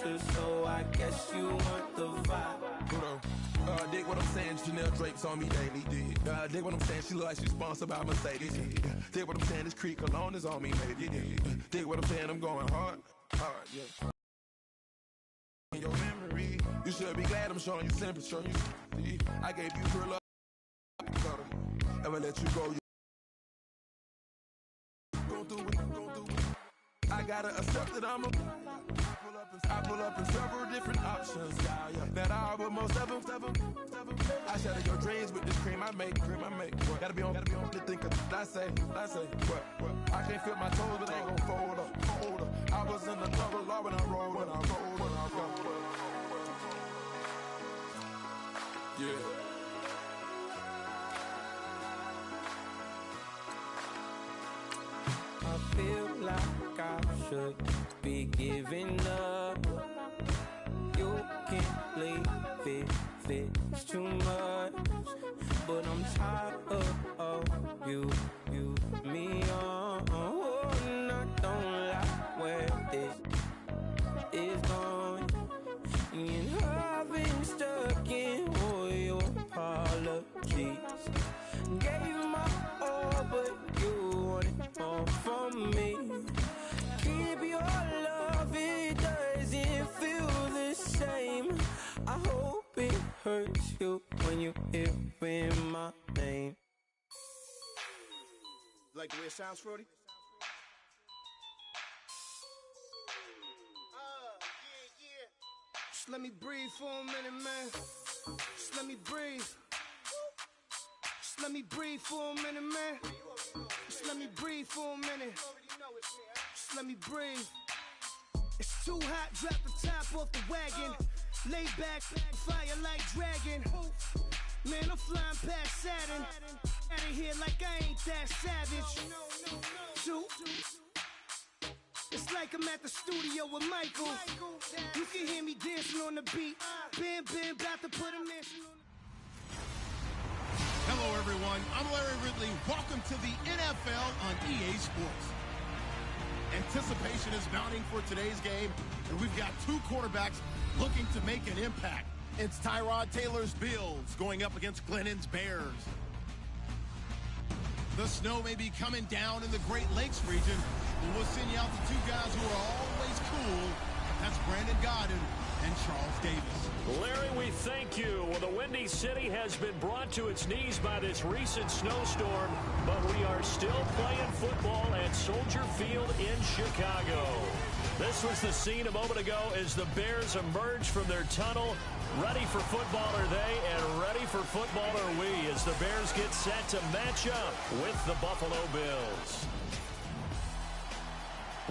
closer, so I guess you want the vibe. Dig what I'm saying, Chanel drapes on me daily. Dig what I'm saying, she look like she's sponsored by Mercedes. Dig what I'm saying, this creek cologne is on me, maybe. Dig what I'm saying, I'm going hard, yeah. In your memory, you should be glad I'm showing you sympathy. I gave you real love, ever let you go. Go through it. I gotta accept that I pull up in several different options, yeah. That I but most of them. I shatter your dreams with this cream I make. What? Gotta be on the thinker. I say, what? I can't feel my toes, but they gon' fold up. I was in the double law when I rolled. Yeah. I feel like I should be giving up. You can't leave it's too much. But I'm tired of you, me on. Oh, and I don't like where this is going. And I've been stuck in all your apologies. Gave my all, but you wanted more from me. Keep your love, it doesn't feel the same. I hope it hurts you when you hear my name. Like the way it sounds, Frody? Yeah. Just let me breathe for a minute, man. Just let me breathe. Just let me breathe for a minute, man. Just let me breathe for a minute. Just let me breathe. It's too hot, drop the top off the wagon. Lay back, fire like dragon. Man, I'm flying past Saturn. Out of here like I ain't that savage. It's like I'm at the studio with Michael. You can hear me dancing on the beat. Bam, about to put a mansion on. Hello, everyone. I'm Larry Ridley. Welcome to the NFL on EA Sports. Anticipation is mounting for today's game, and we've got two quarterbacks looking to make an impact. It's Tyrod Taylor's Bills going up against Glennon's Bears. The snow may be coming down in the Great Lakes region, but we'll send you out to two guys who are always cool. That's Brandon Godden and Charles Davis. Larry, we thank you. Well, the Windy City has been brought to its knees by this recent snowstorm, but we are still playing football at Soldier Field in Chicago. This was the scene a moment ago as the Bears emerged from their tunnel. Ready for football are they, and ready for football are we as the Bears get set to match up with the Buffalo Bills.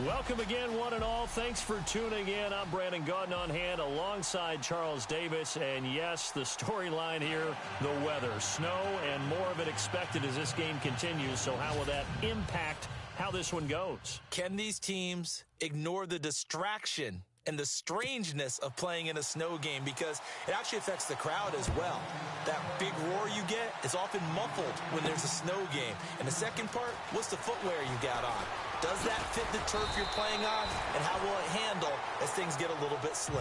Welcome again, one and all. Thanks for tuning in. I'm Brandon Gaudin on hand alongside Charles Davis. And yes, the storyline here, the weather. Snow and more of it expected as this game continues. So how will that impact how this one goes? Can these teams ignore the distraction and the strangeness of playing in a snow game? Because it actually affects the crowd as well. That big roar you get is often muffled when there's a snow game. And the second part, what's the footwear you got on? Does that fit the turf you're playing on? And how will it handle as things get a little bit slick?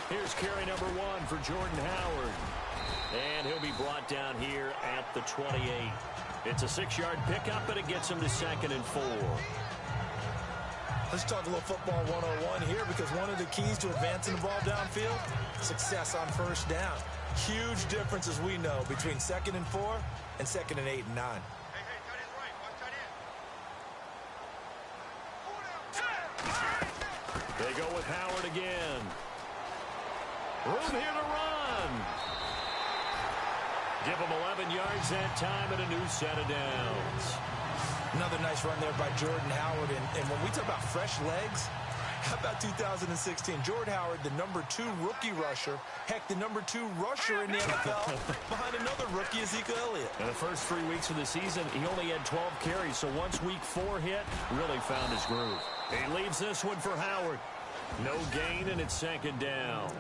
Here's carry number 1 for Jordan Howard. And he'll be brought down here at the 28. It's a 6-yard pickup, and it gets him to 2nd and 4. Let's talk a little football 101 here, because one of the keys to advancing the ball downfield, success on first down. Huge difference, as we know, between 2nd and 4 and 2nd and 8 and 9. Hey, tight end right. Watch tight end. They go with Howard again. Room here to run. Give him 11 yards that time and a new set of downs. Another nice run there by Jordan Howard. And when we talk about fresh legs, how about 2016? Jordan Howard, the #2 rookie rusher. Heck, the #2 rusher in the NFL behind another rookie, Ezekiel Elliott. In the first 3 weeks of the season, he only had 12 carries. So once week 4 hit, really found his groove. He leaves this one for Howard. No gain, and it's second down.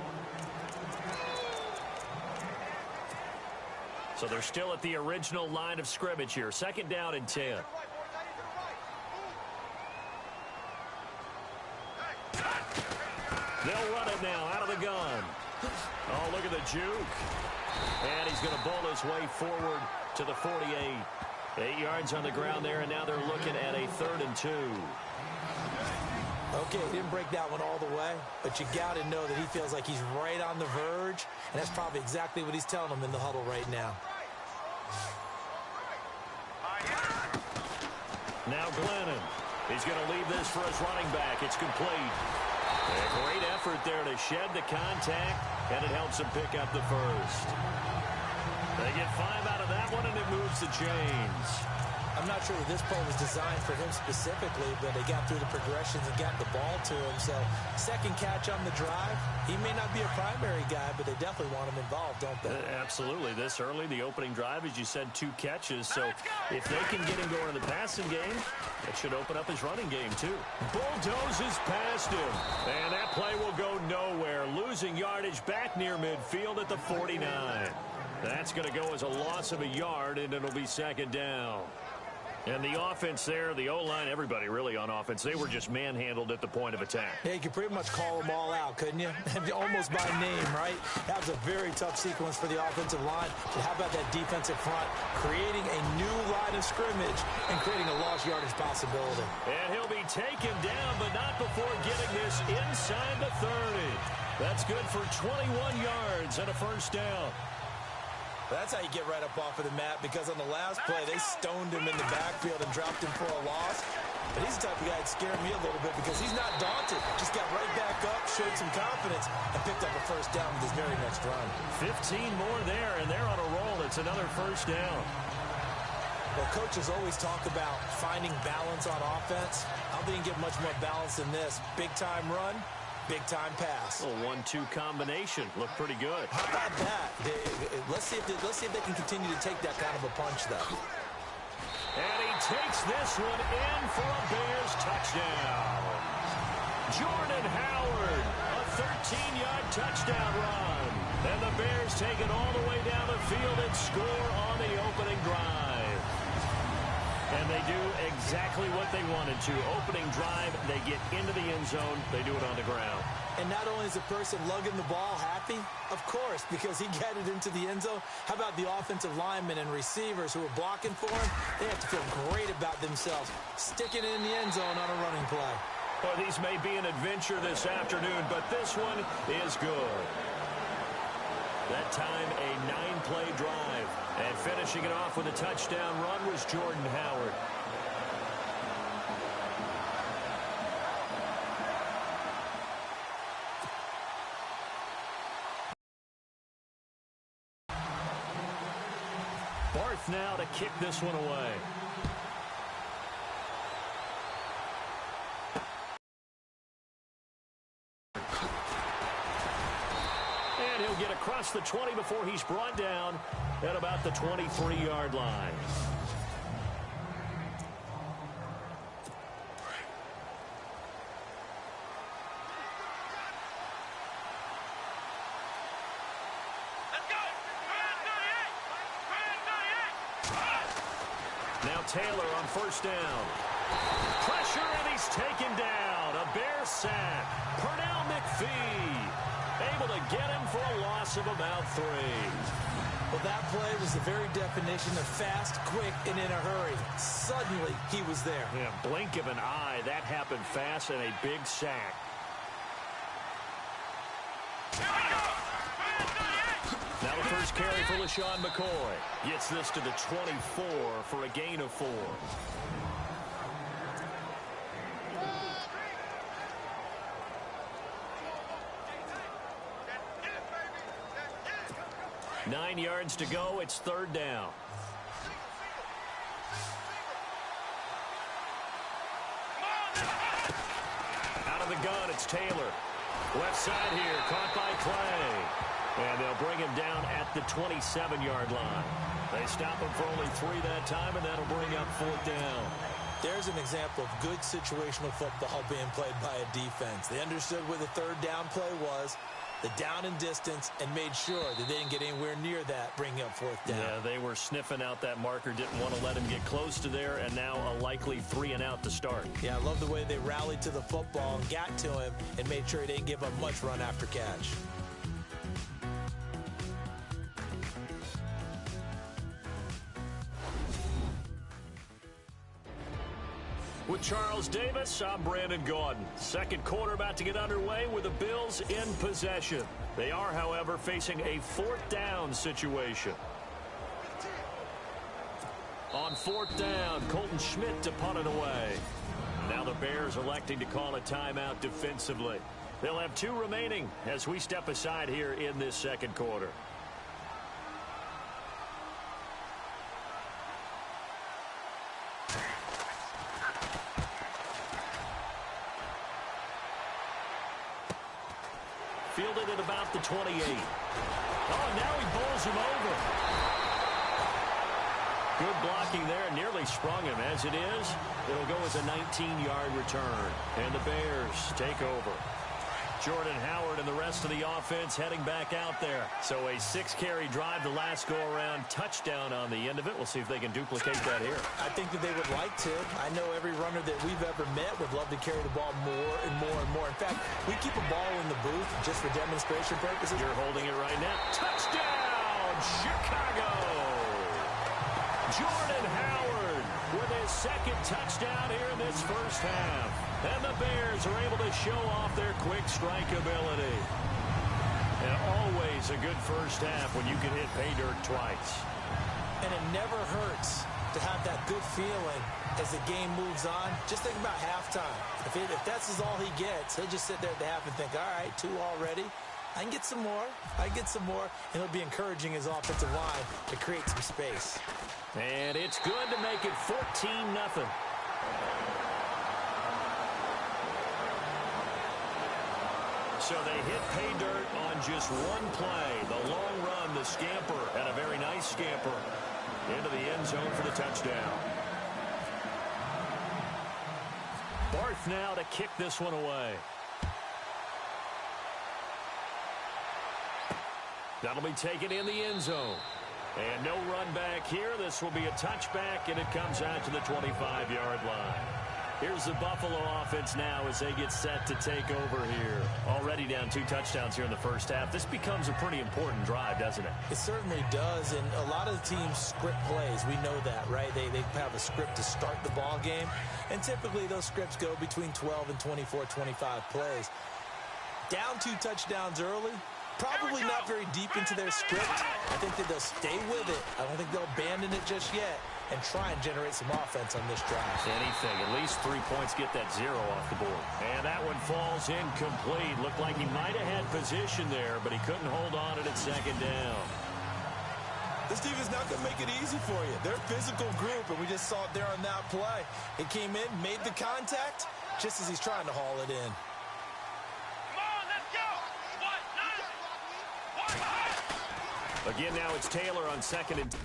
So they're still at the original line of scrimmage here. Second down and 10. They'll run it now out of the gun. Oh, look at the juke. And he's going to bowl his way forward to the 48. 8 yards on the ground there, and now they're looking at a 3rd and 2. Okay, he didn't break that one all the way, but you got to know that he feels like he's right on the verge, and that's probably exactly what he's telling them in the huddle right now. Now Glennon. He's going to leave this for his running back. It's complete. A great effort there to shed the contact, and it helps him pick up the first. They get 5 out of that one, and it moves the chains. I'm not sure that this play was designed for him specifically, but they got through the progressions and got the ball to him. So, second catch on the drive. He may not be a primary guy, but they definitely want him involved, don't they? Absolutely. This early, the opening drive, as you said, 2 catches. So, if they can get him going in the passing game, that should open up his running game, too. Bulldozes past him. And that play will go nowhere. Losing yardage back near midfield at the 49. That's going to go as a loss of a yard, and it'll be second down. And the offense there, the O-line, everybody really on offense, they were just manhandled at the point of attack. Yeah, you could pretty much call them all out, couldn't you? Almost by name, right? That was a very tough sequence for the offensive line. But how about that defensive front creating a new line of scrimmage and creating a lost yardage possibility? And he'll be taken down, but not before getting this inside the 30. That's good for 21 yards and a first down. That's how you get right up off of the mat, because on the last play, they stoned him in the backfield and dropped him for a loss. But he's the type of guy that scared me a little bit because he's not daunted. Just got right back up, showed some confidence, and picked up a first down with his very next run. 15 more there, and they're on a roll. It's another first down. Well, coaches always talk about finding balance on offense. I don't think you can get much more balance than this. Big-time run. Big-time pass. A 1-2 combination. Looked pretty good. How about that? Let's see if they can continue to take that kind of a punch, though. And he takes this one in for a Bears touchdown. Jordan Howard, a 13-yard touchdown run. And the Bears take it all the way down the field and score on the opening drive. And they do exactly what they wanted to. Opening drive, they get into the end zone. They do it on the ground. And not only is the person lugging the ball happy, of course, because he got it into the end zone. How about the offensive linemen and receivers who are blocking for him? They have to feel great about themselves, sticking it in the end zone on a running play. Well, these may be an adventure this afternoon, but this one is good. That time, a 9-play drive. And finishing it off with a touchdown run was Jordan Howard. Barth now to kick this one away. And he'll get across the 20 before he's brought down at about the 23-yard line. Now Taylor on first down. Pressure, and he's taken down. A Bear sack. Pernell McPhee able to get him for a loss of about 3. Well, that play was the very definition of fast, quick, and in a hurry. Suddenly, he was there. Yeah, blink of an eye. That happened fast, and a big sack. Now the first carry for LaShawn McCoy. Gets this to the 24 for a gain of 4. Nine yards to go. It's third down. Out of the gun, it's Taylor. Left side here, caught by Clay. And they'll bring him down at the 27-yard line. They stop him for only 3 that time, and that'll bring up fourth down. There's an example of good situational football being played by a defense. They understood where the third down play was, the down and distance, and made sure that they didn't get anywhere near that, bringing up fourth down. Yeah, they were sniffing out that marker, didn't want to let him get close to there, and now a likely 3-and-out to start. Yeah, I love the way they rallied to the football and got to him and made sure he didn't give up much run after catch. With Charles Davis, I'm Brandon Gaudin. Second quarter about to get underway with the Bills in possession. They are, however, facing a fourth down situation. On fourth down, Colton Schmidt to punt it away. Now the Bears electing to call a timeout defensively. They'll have 2 remaining as we step aside here in this second quarter. Fielded at about the 28. Oh, now he bowls him over. Good blocking there. Nearly sprung him. As it is, it'll go as a 19-yard return. And the Bears take over. Jordan Howard and the rest of the offense heading back out there. So a 6-carry drive the last go-around. Touchdown on the end of it. We'll see if they can duplicate that here. I think that they would like to. I know every runner that we've ever met would love to carry the ball more and more and more. In fact, we keep a ball in the booth just for demonstration purposes. You're holding it right now. Touchdown, Chicago! Jordan Howard with his second touchdown here in this first half. And the Bears are able to show off their quick strike ability. And always a good first half when you can hit pay dirt twice. And it never hurts to have that good feeling as the game moves on. Just think about halftime. If that's all he gets, he'll just sit there at the half and think, all right, 2 already. I can get some more. I can get some more. And he'll be encouraging his offensive line to create some space. And it's good to make it 14-0. So they hit pay dirt on just one play. The long run, the scamper, and a very nice scamper into the end zone for the touchdown. Barth now to kick this one away. That'll be taken in the end zone. And no run back here. This will be a touchback, and it comes out to the 25-yard line. Here's the Buffalo offense now as they get set to take over here. Already down 2 touchdowns here in the first half. This becomes a pretty important drive, doesn't it? It certainly does, and a lot of the teams script plays. We know that, right? They have a script to start the ball game, and typically those scripts go between 12 and 24, 25 plays. Down 2 touchdowns early, probably not very deep into their script. I think that they'll stay with it. I don't think they'll abandon it just yet and try and generate some offense on this drive. Anything. At least 3 points, get that 0 off the board. And that one falls incomplete. Looked like he might have had position there, but he couldn't hold on at second down. This defense is not going to make it easy for you. They're a physical group, and we just saw it there on that play. It came in, made the contact, just as he's trying to haul it in. Again, now it's Taylor on 2nd and 10.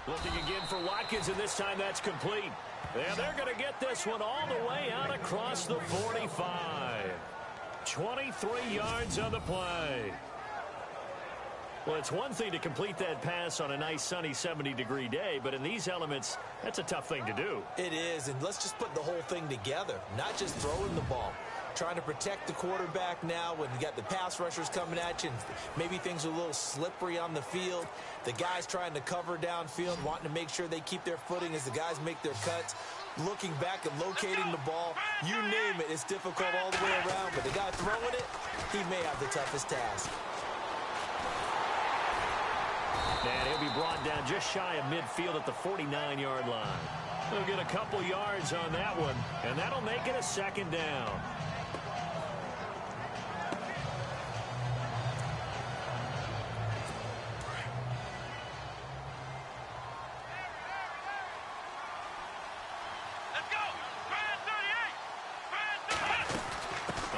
Looking again for Watkins, and this time that's complete. And they're going to get this one all the way out across the 45. 23 yards on the play. Well, it's one thing to complete that pass on a nice sunny 70-degree day, but in these elements, that's a tough thing to do. It is, and let's just put the whole thing together, not just throwing the ball. Trying to protect the quarterback now when you got the pass rushers coming at you and maybe things are a little slippery on the field. The guys trying to cover downfield, wanting to make sure they keep their footing as the guys make their cuts. Looking back and locating the ball, you name it, it's difficult all the way around. But the guy throwing it, he may have the toughest task. And he'll be brought down just shy of midfield at the 49-yard line. He'll get a couple yards on that one, and that'll make it a second down.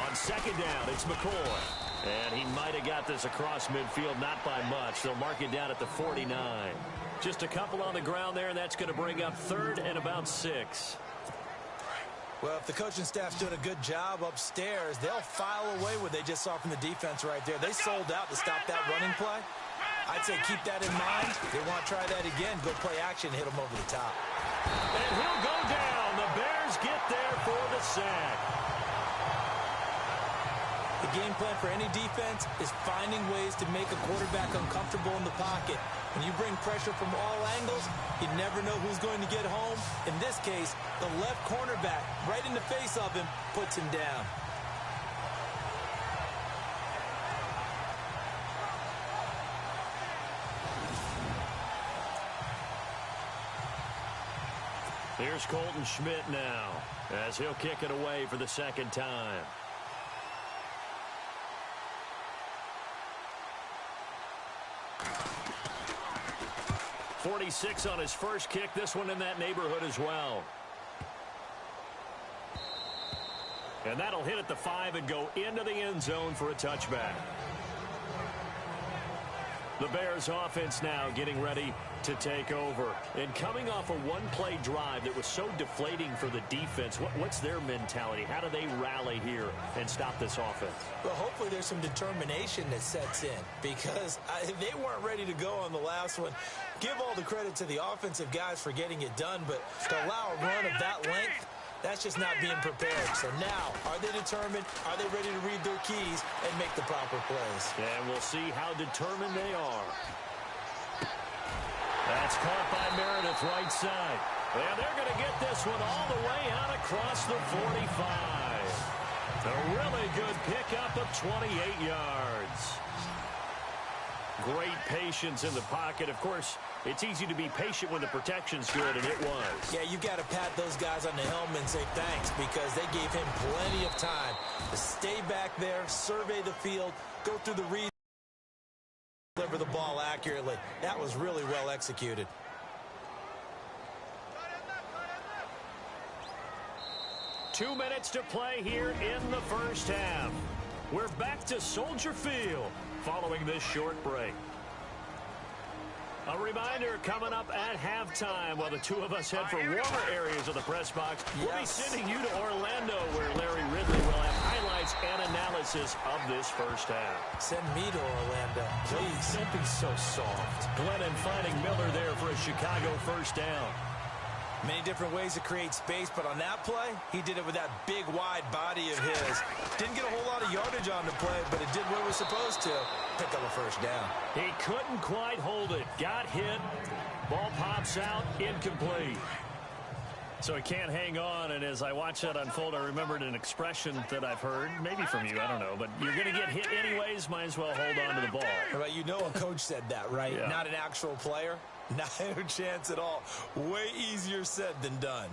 On second down, it's McCoy. And he might have got this across midfield, not by much. They'll mark it down at the 49. Just a couple on the ground there, and that's going to bring up 3rd and about 6. Well, if the coaching staff's doing a good job upstairs, they'll file away what they just saw from the defense right there. They sold out to stop that running play. I'd say keep that in mind. They want to try that again. Go play action, hit them over the top. And he'll go down. The Bears get there for the sack. The game plan for any defense is finding ways to make a quarterback uncomfortable in the pocket. When you bring pressure from all angles, you never know who's going to get home. In this case, the left cornerback, right in the face of him, puts him down. Here's Colton Schmidt now, as he'll kick it away for the 2nd time. .46 on his first kick. This one in that neighborhood as well. And that'll hit at the 5 and go into the end zone for a touchback. The Bears offense now getting ready to take over. And coming off a one-play drive that was so deflating for the defense, what's their mentality? How do they rally here and stop this offense? Well, hopefully there's some determination that sets in, because they weren't ready to go on the last one. Give all the credit to the offensive guys for getting it done, but to allow a run of that length, that's just not being prepared. So now, are they determined? Are they ready to read their keys and make the proper plays? And we'll see how determined they are. That's caught by Meredith, right side. And they're going to get this one all the way out across the 45. A really good pickup of 28 yards. Great patience in the pocket. Of course, it's easy to be patient when the protection's good, and it was. Yeah, you've got to pat those guys on the helmet and say thanks, because they gave him plenty of time to stay back there, survey the field, go through the read, deliver the ball accurately. That was really well executed. Two minutes to play here in the first half. We're back to Soldier Field following this short break. A reminder coming up at halftime while the two of us head for warmer areas of the press box. We'll be sending you to Orlando, where Larry Ridley will have highlights and analysis of this first half. Send me to Orlando, please. Don't be so soft. Glennon finding Miller there for a Chicago first down. Many different ways to create space, but on that play, he did it with that big, wide body of his. Didn't get a whole lot of yardage on the play, but it did what it was supposed to. Pick up a first down. He couldn't quite hold it. Got hit. Ball pops out. Incomplete. So he can't hang on, and as I watch that unfold, I remembered an expression that I've heard, maybe from you, I don't know, but you're going to get hit anyways, might as well hold on to the ball. Well, you know a coach said that, right? Yeah. Not an actual player. Not a chance at all. Way easier said than done.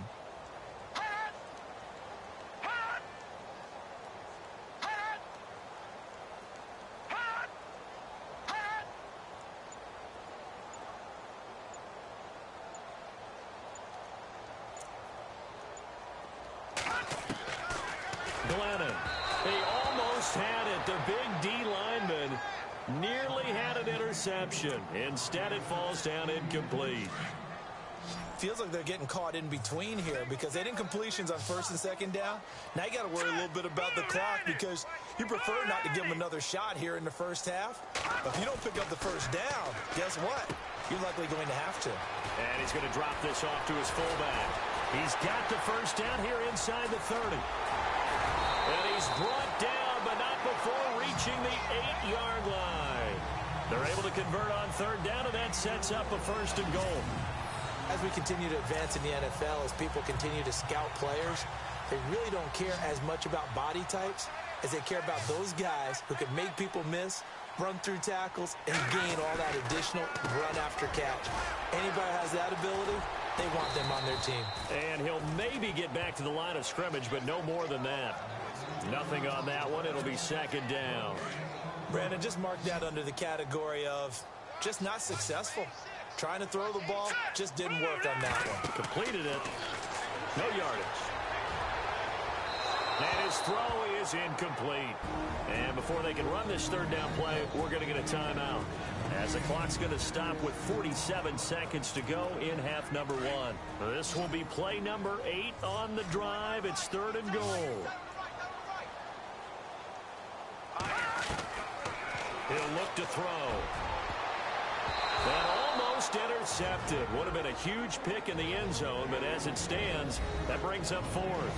Glennon, he almost had it. The big D lineman nearly had an interception. Instead, it falls down incomplete. Feels like they're getting caught in between here, because they didn't completions on first and second down. Now you got to worry a little bit about the clock, because you prefer not to give them another shot here in the first half. But if you don't pick up the first down, guess what? You're likely going to have to. And he's going to drop this off to his fullback. He's got the first down here inside the 30. And he's brought down, but not before reaching the 8-yard line. They're able to convert on third down, and that sets up a first and goal. As we continue to advance in the NFL, as people continue to scout players, they really don't care as much about body types as they care about those guys who can make people miss, run through tackles, and gain all that additional run after catch. Anybody has that ability, they want them on their team. And he'll maybe get back to the line of scrimmage, but no more than that. Nothing on that one. It'll be second down. Brandon, just mark that under the category of just not successful. Trying to throw the ball, just didn't work on that one. Completed it. No yardage. And his throw is incomplete. And before they can run this third down play, we're going to get a timeout, as the clock's going to stop with 47 seconds to go in half number 1. This will be play number 8 on the drive. It's 3rd and goal. He'll look to throw. And almost intercepted. Would have been a huge pick in the end zone, but as it stands, that brings up 4th.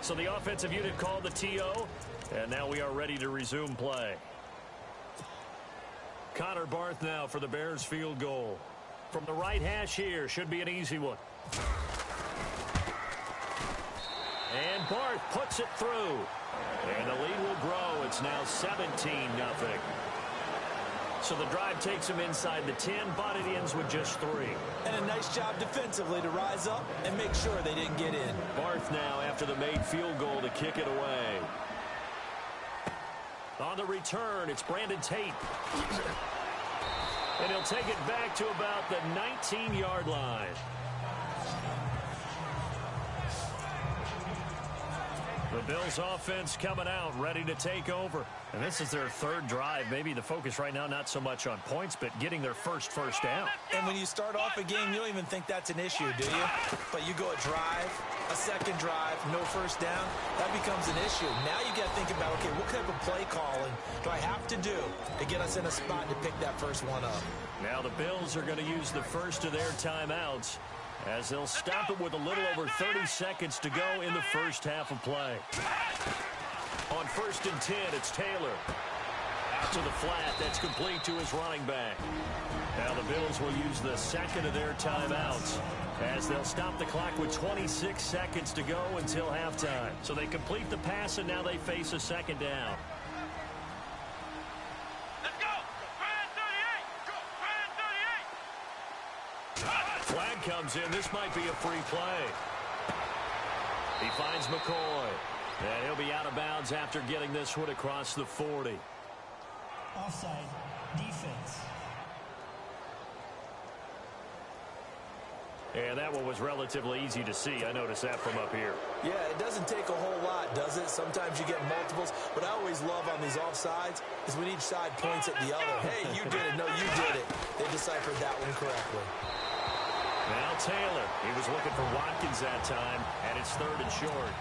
So the offensive unit called the TO, and now we are ready to resume play. Connor Barth now for the Bears field goal. From the right hash here, should be an easy one. And Barth puts it through. And the lead will grow. It's now 17-0. So the drive takes him inside the 10, but it ends with just 3. And a nice job defensively to rise up and make sure they didn't get in. Barth now after the made field goal to kick it away. On the return, it's Brandon Tate. And he'll take it back to about the 19-yard line. The Bills offense coming out, ready to take over. And this is their 3rd drive. Maybe the focus right now, not so much on points, but getting their first down. And when you start off a game, you don't even think that's an issue, do you? But you go a drive, a second drive, no first down, that becomes an issue. Now you got to think about, okay, what type of play calling do I have to do to get us in a spot to pick that first one up? Now the Bills are going to use the first of their timeouts, as they'll stop it with a little over 30 seconds to go in the first half of play. On 1st and 10, it's Taylor. Out to the flat, that's complete to his running back. Now the Bills will use the second of their timeouts, as they'll stop the clock with 26 seconds to go until halftime. So they complete the pass, and now they face a second down. Flag comes in. This might be a free play. He finds McCoy. And he'll be out of bounds after getting this one across the 40. Offside. Defense. And that one was relatively easy to see. I noticed that from up here. Yeah, it doesn't take a whole lot, does it? Sometimes you get multiples. What I always love on these offsides is when each side points at the other. Hey, you did it. No, you did it. They deciphered that one correctly. Now Taylor. He was looking for Watkins that time, and it's 3rd and short.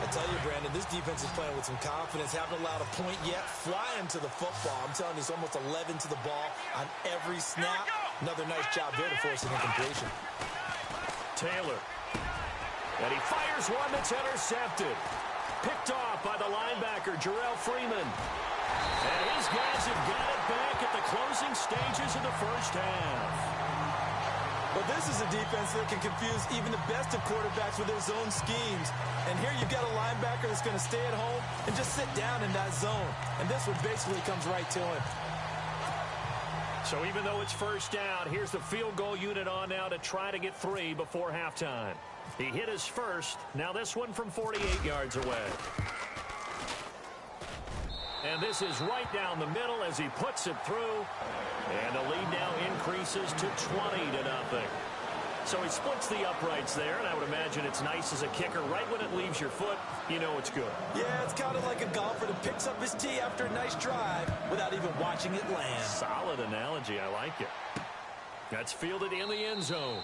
I tell you, Brandon, this defense is playing with some confidence. Haven't allowed a point yet. Flying to the football. I'm telling you, it's almost 11 to the ball on every snap. Another nice job there to force an incompletion. Taylor. And he fires one that's intercepted. Picked off by the linebacker, Jarrell Freeman. And his guys have got it back at the closing stages of the first half. Well, this is a defense that can confuse even the best of quarterbacks with their zone schemes. And here you've got a linebacker that's going to stay at home and just sit down in that zone. And this one basically comes right to him. So even though it's first down, here's the field goal unit on now to try to get 3 before halftime. He hit his first. Now this one from 48 yards away. And this is right down the middle as he puts it through. And the lead now increases to 20-0. So he splits the uprights there, and I would imagine it's nice as a kicker. Right when it leaves your foot, you know it's good. Yeah, it's kind of like a golfer that picks up his tee after a nice drive without even watching it land. Solid analogy. I like it. That's fielded in the end zone.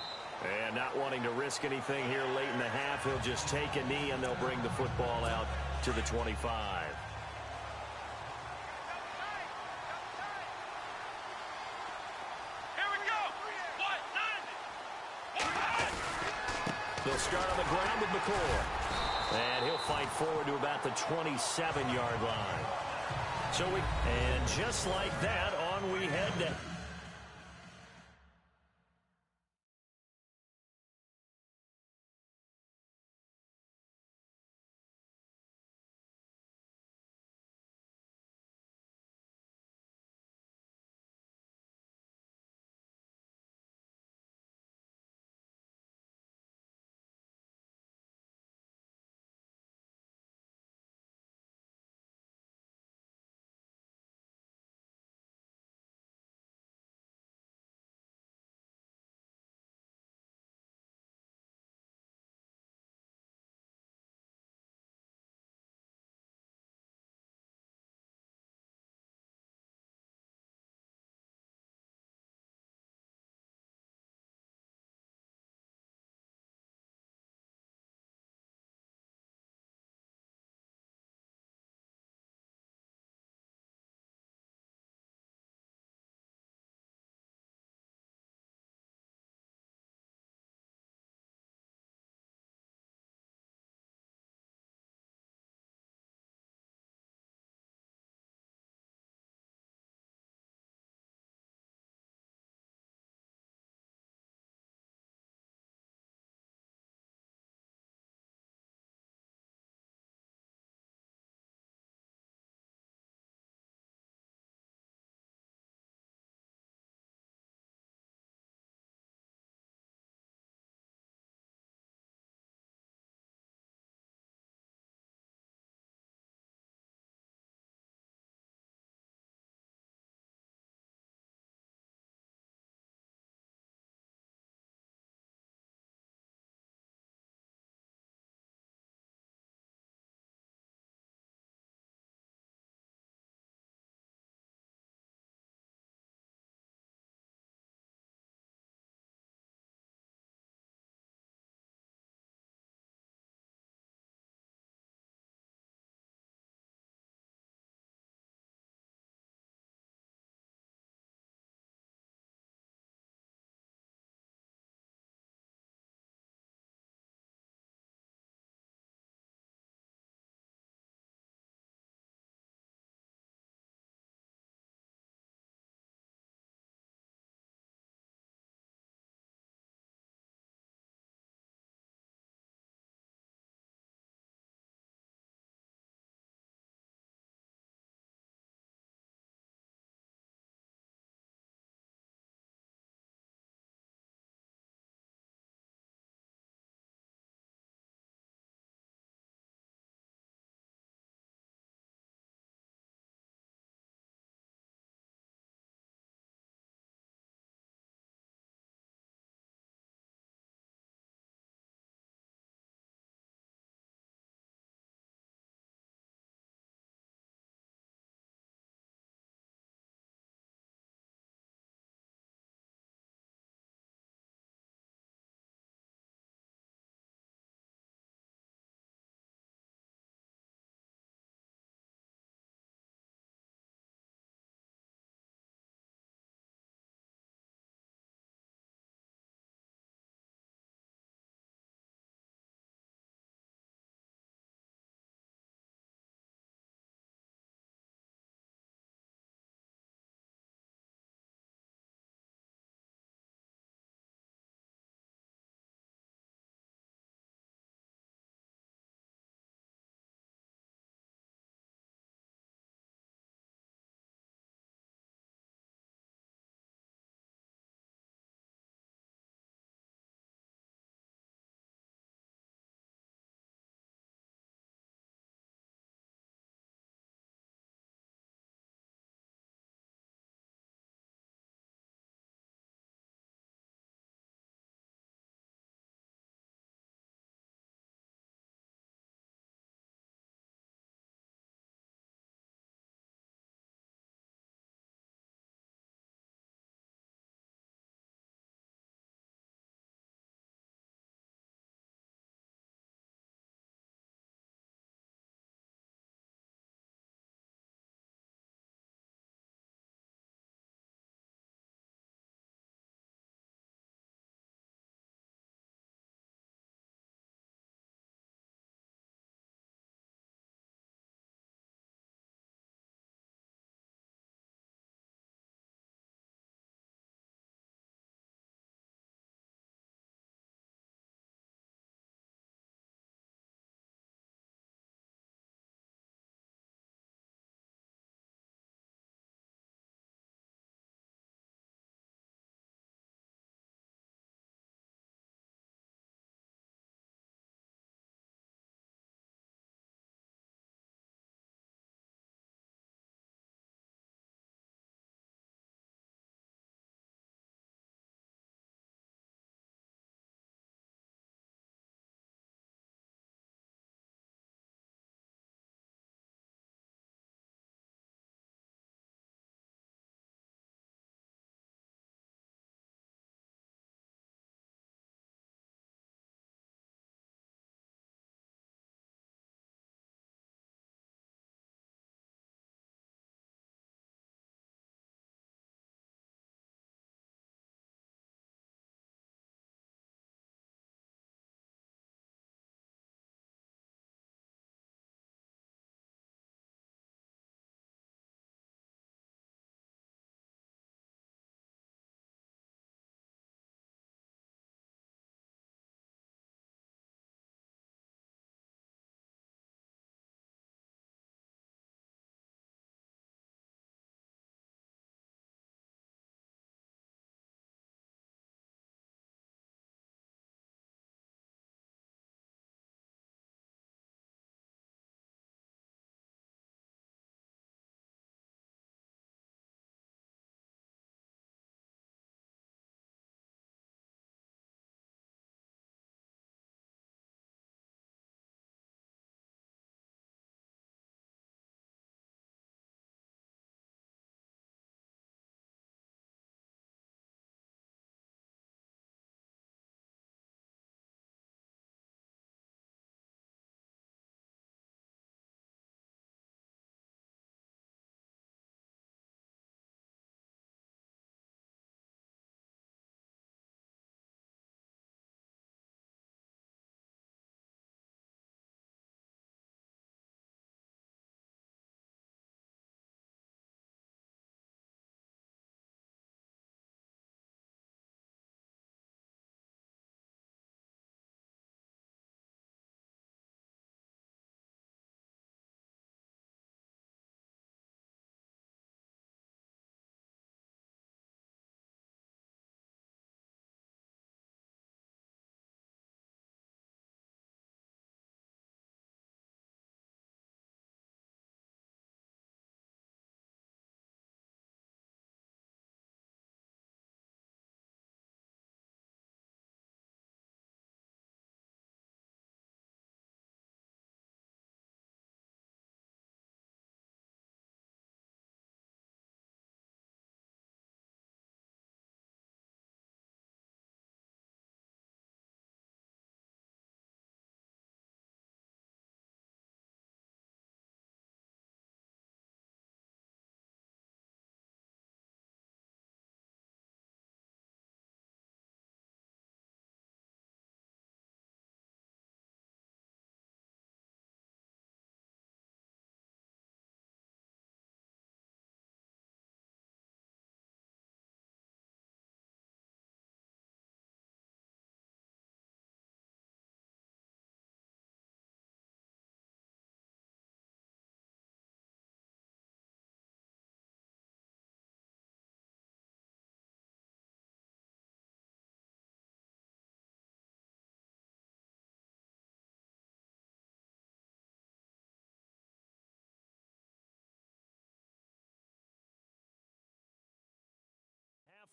And not wanting to risk anything here late in the half, he'll just take a knee, and they'll bring the football out to the 25. They'll start on the ground with McCoy. And he'll fight forward to about the 27-yard line. And just like that, on we head to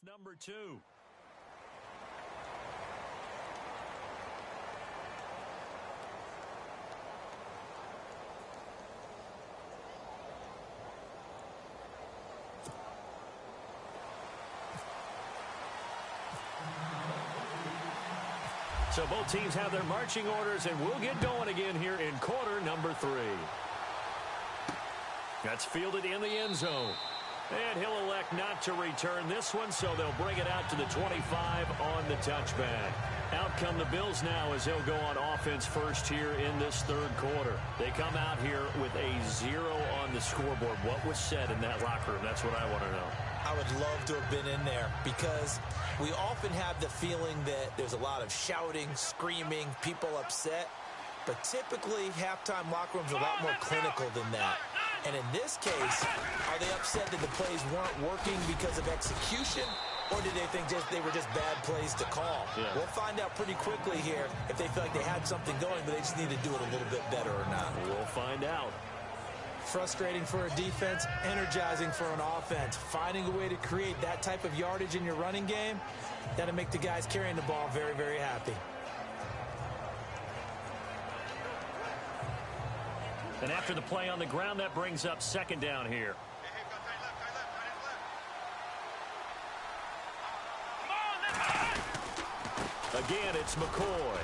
number 2. So both teams have their marching orders, and we'll get going again here in quarter number 3. That's fielded in the end zone. And he'll elect not to return this one, so they'll bring it out to the 25 on the touchback. Out come the Bills now as they'll go on offense first here in this third quarter. They come out here with a 0 on the scoreboard. What was said in that locker room? That's what I want to know. I would love to have been in there because we often have the feeling that there's a lot of shouting, screaming, people upset. But typically, halftime locker rooms are a lot more clinical than that. And in this case, are they upset that the plays weren't working because of execution? Or did they think they were just bad plays to call? Yeah. We'll find out pretty quickly here if they feel like they had something going, but they just need to do it a little bit better or not. We'll find out. Frustrating for a defense, energizing for an offense. Finding a way to create that type of yardage in your running game, that'll make the guys carrying the ball very, very happy. And after the play on the ground, that brings up second down here. Again, it's McCoy.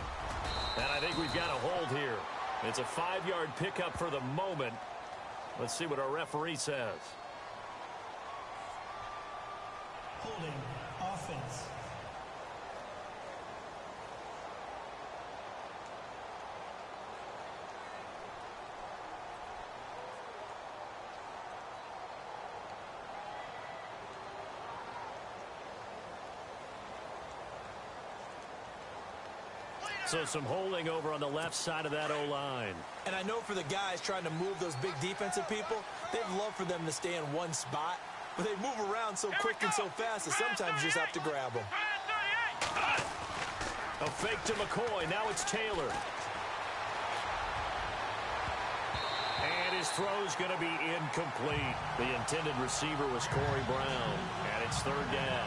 And I think we've got a hold here. It's a 5-yard pickup for the moment. Let's see what our referee says. Holding offense. So some holding over on the left side of that O-line. And I know for the guys trying to move those big defensive people, they'd love for them to stay in one spot, but they move around so quick and so fast that sometimes you just have to grab them. A fake to McCoy. Now it's Taylor. And his throw's going to be incomplete. The intended receiver was Corey Brown. And it's third down.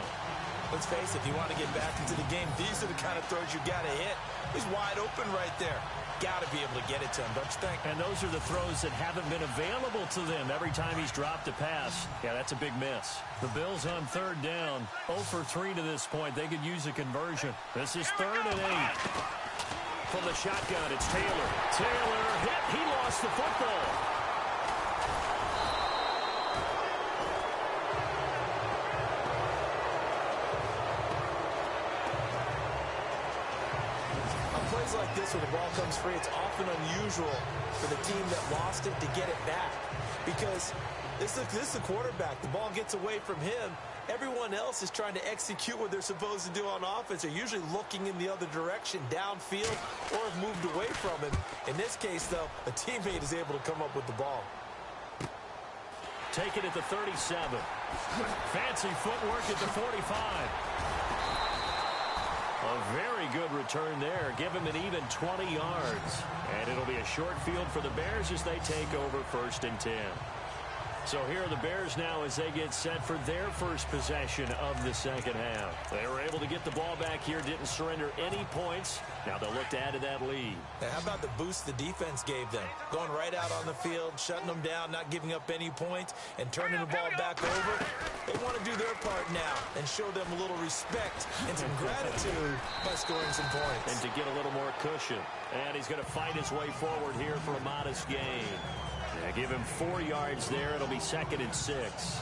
Let's face it, if you want to get back into the game, these are the kind of throws you got to hit. He's wide open right there. Got to be able to get it to him, don't you think? And those are the throws that haven't been available to them every time he's dropped a pass. Yeah, that's a big miss. The Bills on third down. 0 for 3 to this point. They could use a conversion. This is 3rd and 8. From the shotgun, it's Taylor. Taylor hit. He lost the football. Like this, when the ball comes free, it's often unusual for the team that lost it to get it back, because this is the quarterback. The ball gets away from him. Everyone else is trying to execute what they're supposed to do on offense. They're usually looking in the other direction, downfield, or have moved away from him. In this case, though, a teammate is able to come up with the ball. Take it at the 37. Fancy footwork at the 45. A very good return there. Give him an even 20 yards. And it'll be a short field for the Bears as they take over 1st and 10. So here are the Bears now as they get set for their first possession of the second half. They were able to get the ball back here, didn't surrender any points. Now they'll look to add to that lead. Now, how about the boost the defense gave them? Going right out on the field, shutting them down, not giving up any points, and turning the ball back over. They want to do their part now and show them a little respect and some gratitude by scoring some points. And to get a little more cushion. And he's going to fight his way forward here for a modest gain. Yeah, give him 4 yards there. It'll be 2nd and 6.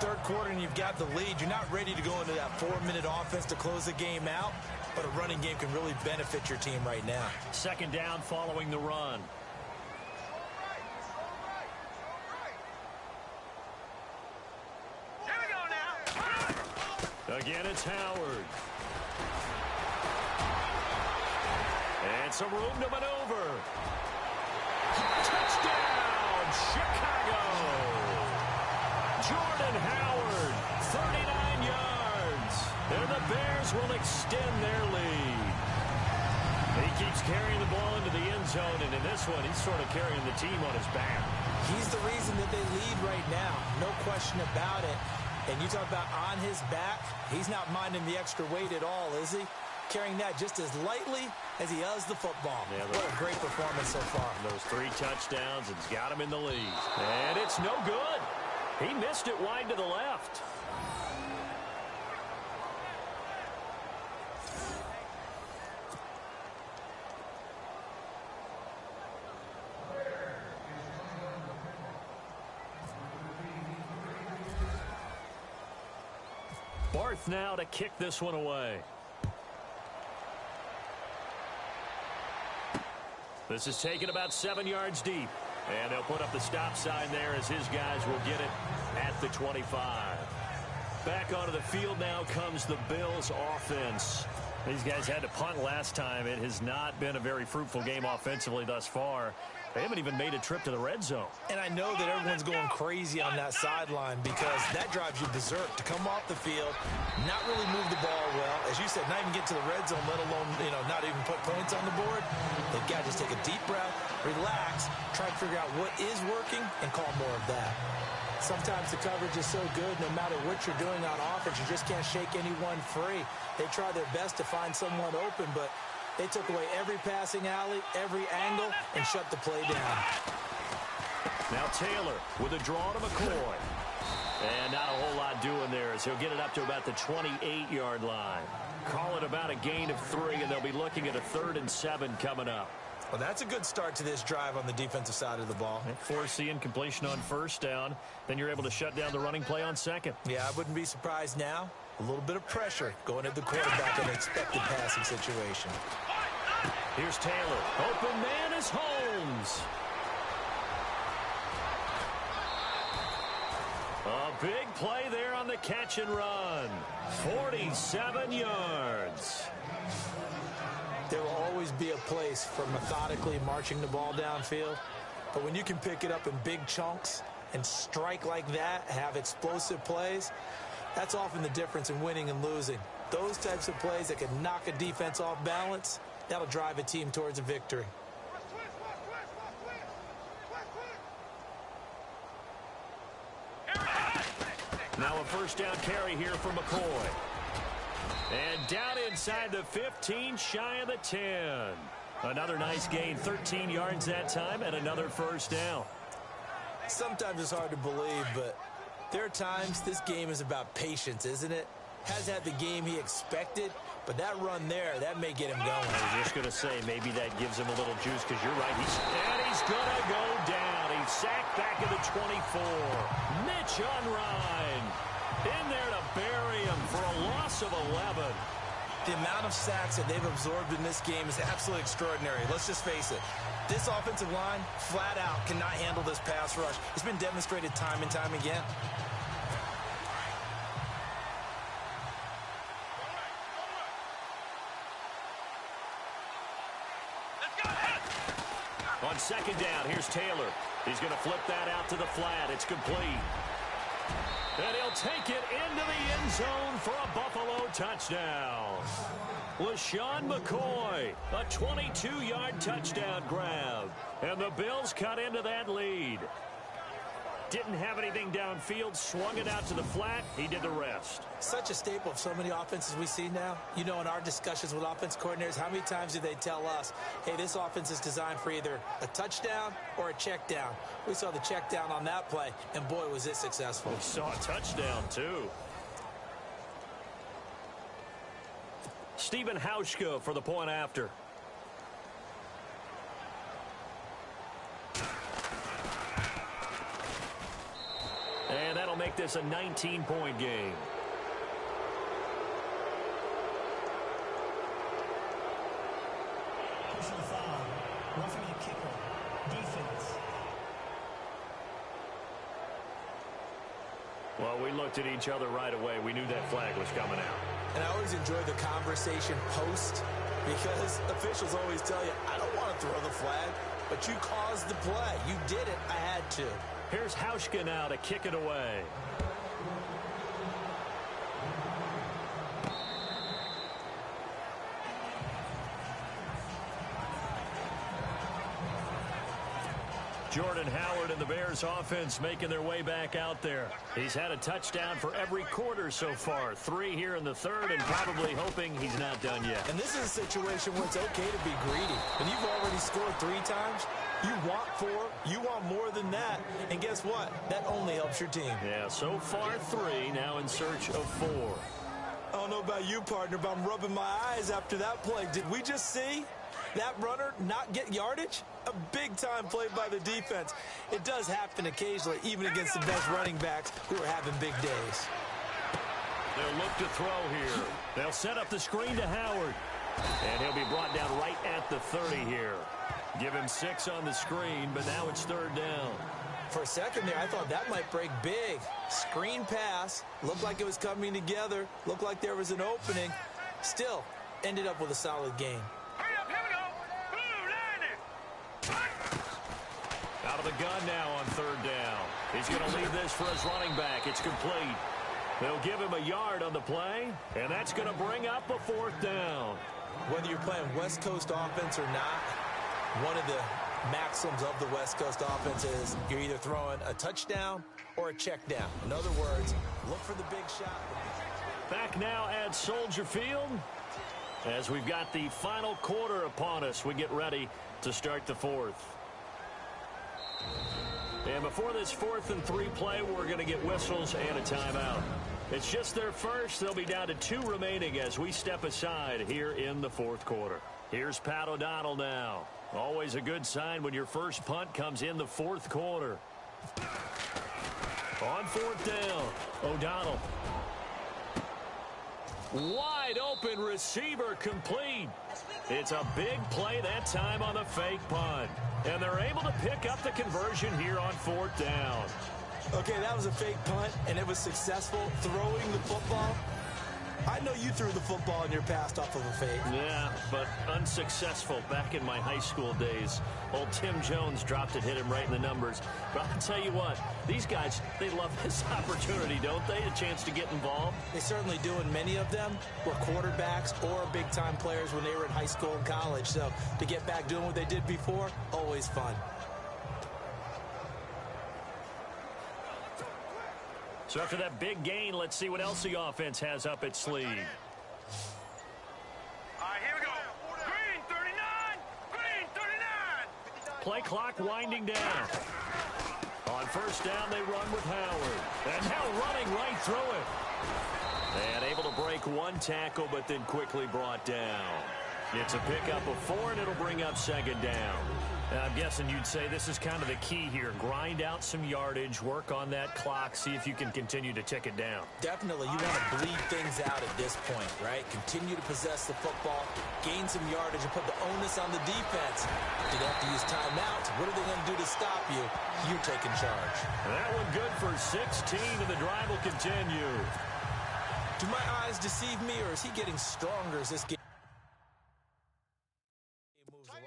Third quarter and you've got the lead. You're not ready to go into that 4-minute offense to close the game out, but a running game can really benefit your team right now. Second down following the run. Here we go now. Again, it's Howard. And some room to maneuver. Touchdown, Chicago. Jordan Howard, 39 yards. And the Bears will extend their lead. He keeps carrying the ball into the end zone, and in this one, he's sort of carrying the team on his back. He's the reason that they lead right now. No question about it. And you talk about on his back, he's not minding the extra weight at all, is he? Carrying that just as lightly as he does the football. Yeah, what a great performance so far. Those 3 touchdowns, it's got him in the lead. And it's no good. He missed it wide to the left. Barth now to kick this one away. This is taken about 7 yards deep. And they'll put up the stop sign there as his guys will get it at the 25. Back onto the field now comes the Bills offense. These guys had to punt last time. It has not been a very fruitful game offensively thus far. They haven't even made a trip to the red zone. And I know that everyone's going crazy on that sideline because that drives you berserk to come off the field, not really move the ball well. As you said, not even get to the red zone, let alone, not even put points on the board. They've got to just take a deep breath, relax, try to figure out what is working, and call more of that. Sometimes the coverage is so good, no matter what you're doing on offense, you just can't shake anyone free. They try their best to find someone open, but they took away every passing alley, every angle, and shut the play down. Now Taylor with a draw to McCoy. And not a whole lot doing there as he'll get it up to about the 28-yard line. Call it about a gain of 3, and they'll be looking at a 3rd and 7 coming up. Well, that's a good start to this drive on the defensive side of the ball. Force completion on 1st down. Then you're able to shut down the running play on 2nd. Yeah, I wouldn't be surprised now. A little bit of pressure going at the quarterback in an expected passing situation. Here's Taylor. Open man is Holmes. A big play there on the catch and run. 47 yards. There will always be a place for methodically marching the ball downfield. But when you can pick it up in big chunks and strike like that, have explosive plays, that's often the difference in winning and losing. Those types of plays that can knock a defense off balance, that'll drive a team towards a victory. Now a 1st down carry here for McCoy. And down inside the 15, shy of the 10. Another nice gain, 13 yards that time, and another 1st down. Sometimes it's hard to believe, but there are times this game is about patience, isn't it? Has had the game he expected, but that run there, that may get him going. I was just going to say, maybe that gives him a little juice, because you're right. He's going to go down. He's sacked back at the 24. Mitch Unrein in there to bury him for a loss of 11. The amount of sacks that they've absorbed in this game is absolutely extraordinary. Let's just face it. This offensive line, flat out, cannot handle this pass rush. It's been demonstrated time and time again. On 2nd down, here's Taylor. He's going to flip that out to the flat. It's complete. And he'll take it into the end zone for a Buffalo touchdown. LaShawn McCoy, a 22-yard touchdown grab. And the Bills cut into that lead. Didn't have anything downfield, swung it out to the flat. He did the rest. Such a staple of so many offenses we see now. In our discussions with offense coordinators, how many times do they tell us, hey, this offense is designed for either a touchdown or a check down? We saw the check down on that play, and boy, was it successful. We saw a touchdown, too. Stephen Hauschka for the point after. And that'll make this a 19-point game. Personal foul. Roughing the kicker. Defense. Well, we looked at each other right away. We knew that flag was coming out. And I always enjoy the conversation post because officials always tell you, I don't want to throw the flag, but you caused the play. You did it. I had to. Here's Hauschka now to kick it away. Jordan Howard and the Bears offense making their way back out there. He's had a touchdown for every quarter so far. 3 here in the third, and probably hoping he's not done yet. And this is a situation where it's okay to be greedy. When you've already scored 3 times, you want 4, you want more than that. And guess what? That only helps your team. Yeah, so far 3, now in search of 4. I don't know about you, partner, but I'm rubbing my eyes after that play. Did we just see that runner not get yardage? A big-time play by the defense. It does happen occasionally, even against the best running backs who are having big days. They'll look to throw here. They'll set up the screen to Howard. And he'll be brought down right at the 30 here. Give him 6 on the screen, but now it's 3rd down. For a second there, I thought that might break big. Screen pass. Looked like it was coming together. Looked like there was an opening. Still, ended up with a solid gain. Out of the gun now on 3rd down. He's going to leave this for his running back. It's complete. They'll give him a yard on the play, and that's going to bring up a 4th down. Whether you're playing West Coast offense or not, one of the maxims of the West Coast offense is you're either throwing a touchdown or a check down. In other words, look for the big shot. Back now at Soldier Field as we've got the final quarter upon us. We get ready to start the 4th. And before this 4th and 3 play, we're going to get whistles and a timeout. It's just their first. They'll be down to 2 remaining as we step aside here in the 4th quarter. Here's Pat O'Donnell now. Always a good sign when your first punt comes in the 4th quarter. On 4th down, O'Donnell. Wide open receiver complete. It's a big play that time on the fake punt. And they're able to pick up the conversion here on 4th down. Okay, that was a fake punt, and it was successful throwing the football. I know you threw the football in your past off of a fake. Yeah, but unsuccessful back in my high school days. Old Tim Jones dropped it, hit him right in the numbers. But I'll tell you what, these guys, they love this opportunity, don't they? A chance to get involved. They certainly do, and many of them were quarterbacks or big-time players when they were in high school and college. So to get back doing what they did before, always fun. So after that big gain, let's see what else the offense has up its sleeve. All right, here we go. Green 39. Green 39. Play clock winding down. On 1st down, they run with Howard. And now running right through it. And able to break 1 tackle, but then quickly brought down. It's a pickup of 4, and it'll bring up 2nd down. I'm guessing you'd say this is kind of the key here. Grind out some yardage, work on that clock, see if you can continue to tick it down. Definitely. You want to bleed things out at this point, right? Continue to possess the football, gain some yardage, and put the onus on the defense. Do they have to use timeouts? What are they going to do to stop you? You're taking charge. That one good for 16, and the drive will continue. Do my eyes deceive me, or is he getting stronger as this game moves along?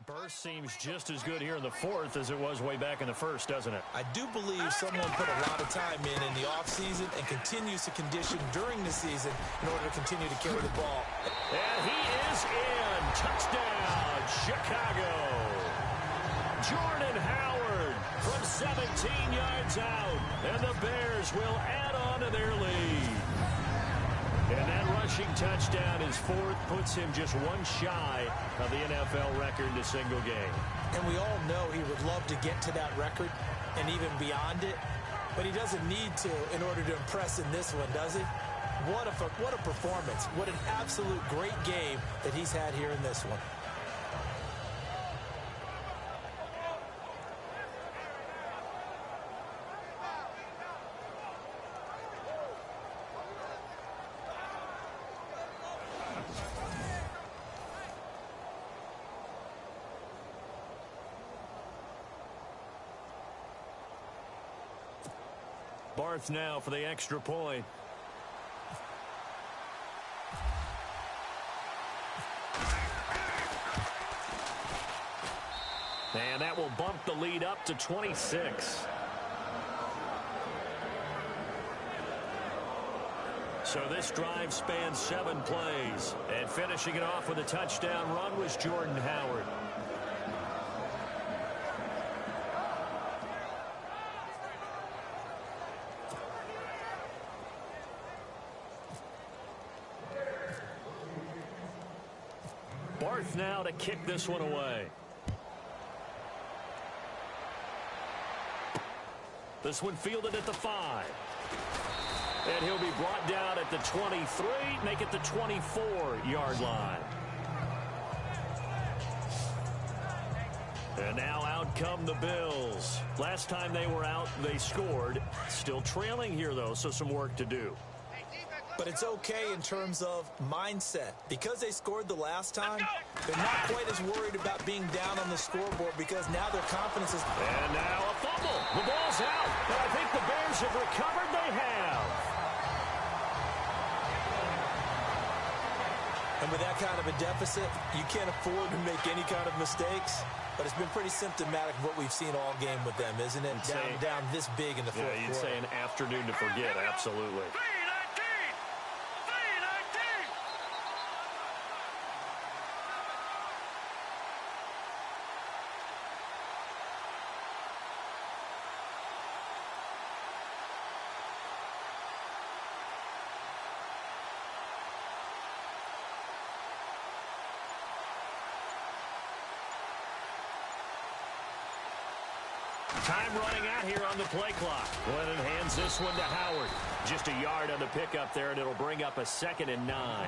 Burst seems just as good here in the 4th as it was way back in the 1st, doesn't it? I do believe someone put a lot of time in the offseason and continues to condition during the season in order to continue to carry the ball. And he is in. Touchdown, Chicago. Jordan Howard from 17 yards out. And the Bears will add on to their lead. And that rushing touchdown, his 4th, puts him just 1 shy of the NFL record in a single game. And we all know he would love to get to that record and even beyond it, but he doesn't need to in order to impress in this one, does he? What a performance. What an absolute great game that he's had here in this one. Barth now for the extra point. And that will bump the lead up to 26. So this drive spans 7 plays. And finishing it off with a touchdown run was Jordan Howard. Fourth now to kick this one away. This one fielded at the 5. And he'll be brought down at the 23, make it the 24-yard line. And now out come the Bills. Last time they were out, they scored. Still trailing here, though, so some work to do. But it's okay in terms of mindset. Because they scored the last time, they're not quite as worried about being down on the scoreboard because now their confidence is... And now a fumble. The ball's out. But I think the Bears have recovered. They have. And with that kind of a deficit, you can't afford to make any kind of mistakes. But it's been pretty symptomatic of what we've seen all game with them, isn't it? Down this big in the fourth quarter. Yeah, you'd say an afternoon to forget. Absolutely. Time running out here on the play clock. Glennon hands this one to Howard. Just a yard on the pickup there, and it'll bring up a 2nd and 9.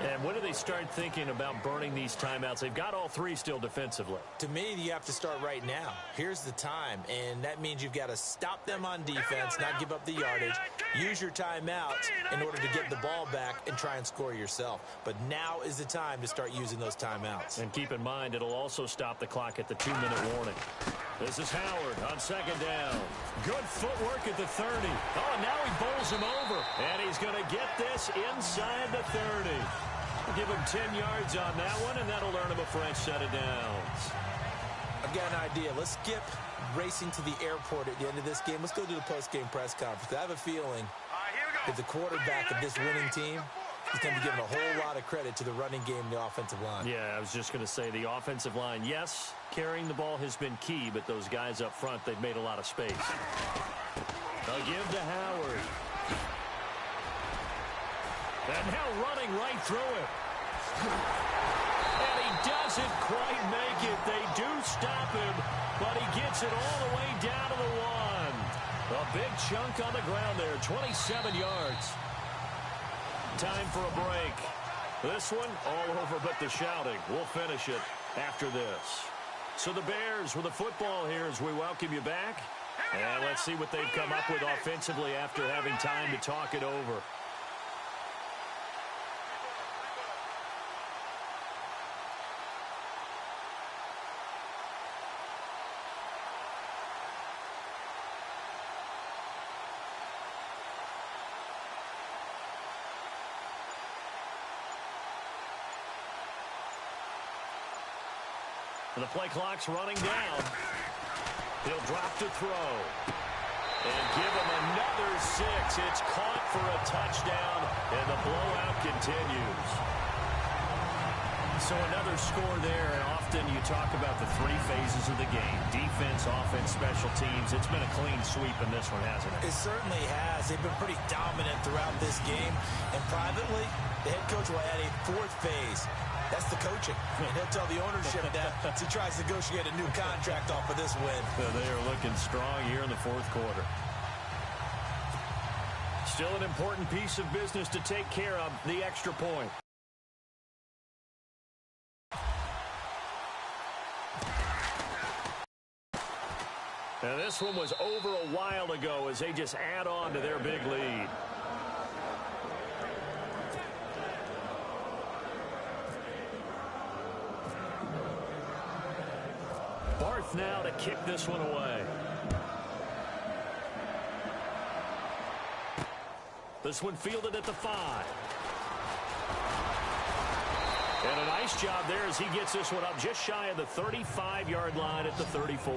And when do they start thinking about burning these timeouts? They've got all 3 still defensively. To me, you have to start right now. Here's the time, and that means you've got to stop them on defense, not give up the yardage, use your timeouts in order to get the ball back and try and score yourself. But now is the time to start using those timeouts. And keep in mind, it'll also stop the clock at the 2-minute warning. This is Howard on 2nd down. Good footwork at the 30. Oh, and now he bowls him over. And he's going to get this inside the 30. We'll give him 10 yards on that one, and that'll earn him a fresh set of downs. I've got an idea. Let's skip racing to the airport at the end of this game. Let's go to the post-game press conference. I have a feeling that the quarterback of this winning team is going to be given a whole lot of credit to the running game and the offensive line. Yeah, I was just going to say the offensive line, yes, carrying the ball has been key, but those guys up front, they've made a lot of space. They'll give to Howard. And now running right through it. And he doesn't quite make it. They do stop him, but he gets it all the way down to the 1. A big chunk on the ground there, 27 yards. Time for a break. This one all over but the shouting. We'll finish it after this. So the Bears with the football here as we welcome you back. And let's see what they've come up with offensively after having time to talk it over. The play clock's running down. He'll drop to throw. And give him another 6. It's caught for a touchdown, and the blowout continues. So another score there, and often you talk about the 3 phases of the game. Defense, offense, special teams. It's been a clean sweep in this one, hasn't it? It certainly has. They've been pretty dominant throughout this game. And privately, the head coach will add a 4th phase. That's the coaching. And he'll tell the ownership that as he tries to negotiate a new contract off of this win. They are looking strong here in the 4th quarter. Still an important piece of business to take care of, the extra point. Now this one was over a while ago as they just add on to their big lead. Barth now to kick this one away. This one fielded at the 5. And a nice job there as he gets this one up just shy of the 35-yard line at the 34.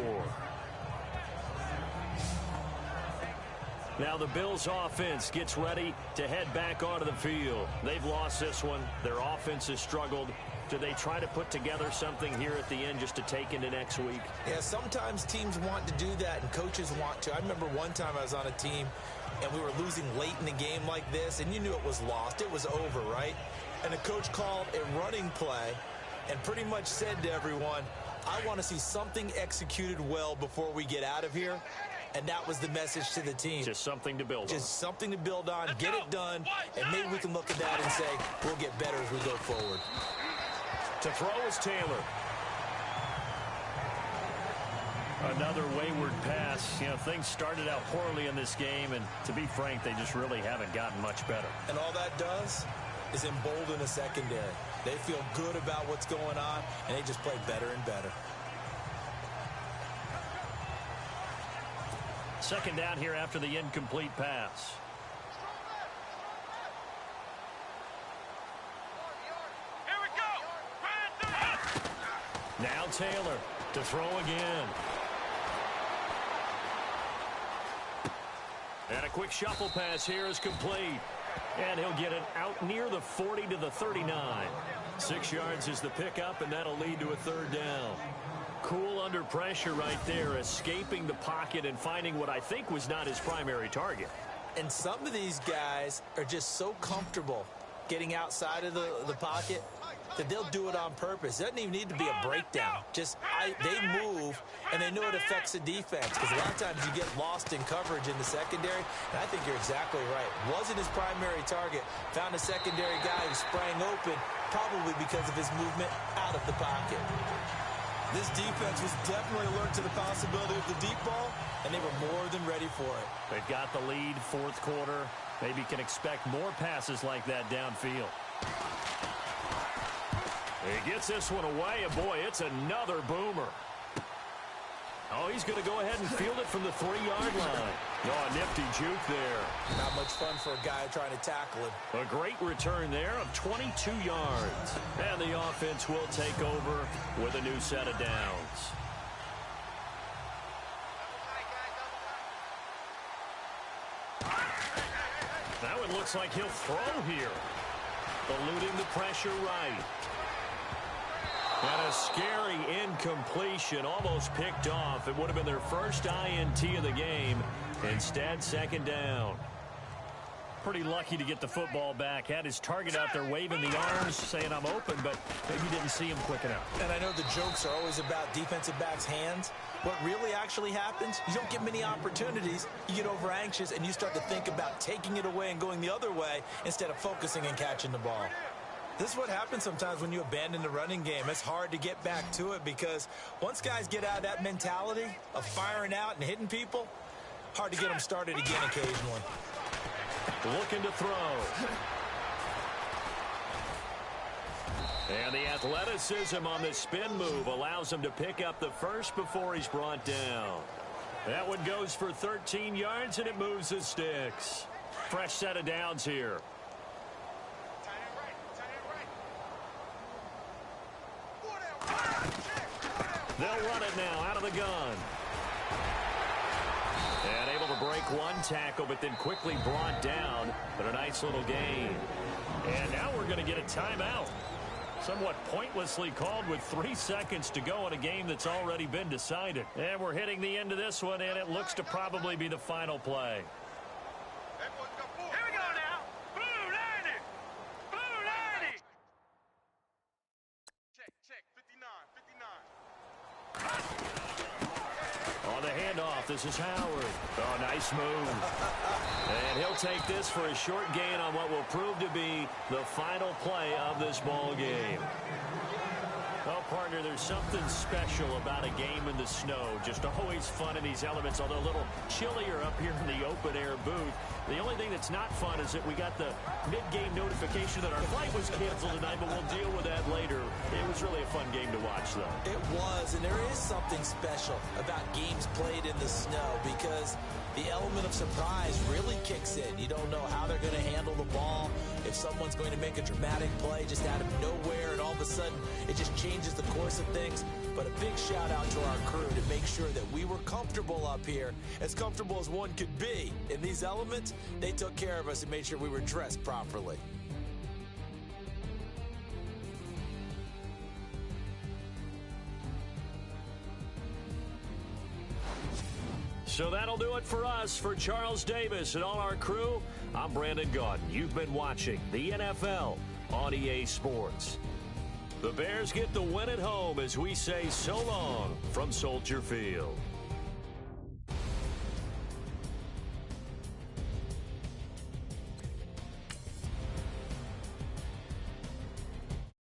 Now the Bills offense gets ready to head back onto the field. They've lost this one. Their offense has struggled. Do they try to put together something here at the end just to take into next week? Yeah, sometimes teams want to do that and coaches want to. I remember one time I was on a team and we were losing late in the game like this, and you knew it was lost. It was over, right? And the coach called a running play and pretty much said to everyone, I want to see something executed well before we get out of here. And that was the message to the team. Just something to build on. Just something to build on, get it done, and maybe we can look at that and say, we'll get better as we go forward. To throw is Taylor. Another wayward pass. You know, things started out poorly in this game, and to be frank, they just really haven't gotten much better. And all that does is embolden a secondary. They feel good about what's going on, and they just play better and better. Second down here after the incomplete pass. Here we go. Now Taylor to throw again. And a quick shuffle pass here is complete. And he'll get it out near the 40 to the 39. 6 yards is the pickup, and that'll lead to a third down. Cool under pressure right there, escaping the pocket and finding what I think was not his primary target. And some of these guys are just so comfortable getting outside of the pocket that they'll do it on purpose. It doesn't even need to be a breakdown. Just they move, and they know it affects the defense, because a lot of times you get lost in coverage in the secondary, and I think you're exactly right. Wasn't his primary target. Found a secondary guy who sprang open, probably because of his movement out of the pocket. This defense was definitely alert to the possibility of the deep ball, and they were more than ready for it. They've got the lead, fourth quarter. Maybe can expect more passes like that downfield. He gets this one away, and boy, it's another boomer. Oh, he's going to go ahead and field it from the 3-yard line. Oh, a nifty juke there. Not much fun for a guy trying to tackle him. A great return there of 22 yards. And the offense will take over with a new set of downs. That one looks like he'll throw here. Eluding the pressure right. And a scary incompletion, almost picked off. It would have been their first INT of the game. Instead, second down. Pretty lucky to get the football back. Had his target out there waving the arms, saying I'm open, but maybe didn't see him quick enough. And I know the jokes are always about defensive backs' hands. What really actually happens, you don't get many opportunities. You get over anxious, and you start to think about taking it away and going the other way instead of focusing and catching the ball. This is what happens sometimes when you abandon the running game. It's hard to get back to it because once guys get out of that mentality of firing out and hitting people, hard to get them started again occasionally. Looking to throw. And the athleticism on the spin move allows him to pick up the first before he's brought down. That one goes for 13 yards, and it moves the sticks. Fresh set of downs here. They'll run it now out of the gun. And able to break one tackle, but then quickly brought down. But a nice little gain. And now we're going to get a timeout. Somewhat pointlessly called with 3 seconds to go in a game that's already been decided. And we're hitting the end of this one, and it looks to probably be the final play. Here we go now. Blue 90. Blue 90. Check. 59. On the handoff, this is Howard. Oh, nice move. And he'll take this for a short gain on what will prove to be the final play of this ball game. Well, partner, there's something special about a game in the snow. Just always fun in these elements, although a little chillier up here in the open-air booth. The only thing that's not fun is that we got the mid-game notification that our flight was canceled tonight, but we'll deal with that later. It was really a fun game to watch, though. It was, and there is something special about games played in the snow because the element of surprise really kicks in. You don't know how they're going to handle the ball, if someone's going to make a dramatic play just out of nowhere, and all of a sudden it just changes the course of things. But a big shout out to our crew to make sure that we were comfortable up here, as comfortable as one could be. In these elements, they took care of us and made sure we were dressed properly. So that'll do it for us. For Charles Davis and all our crew, I'm Brandon Gaudin. You've been watching the NFL on EA Sports. The Bears get the win at home as we say so long from Soldier Field.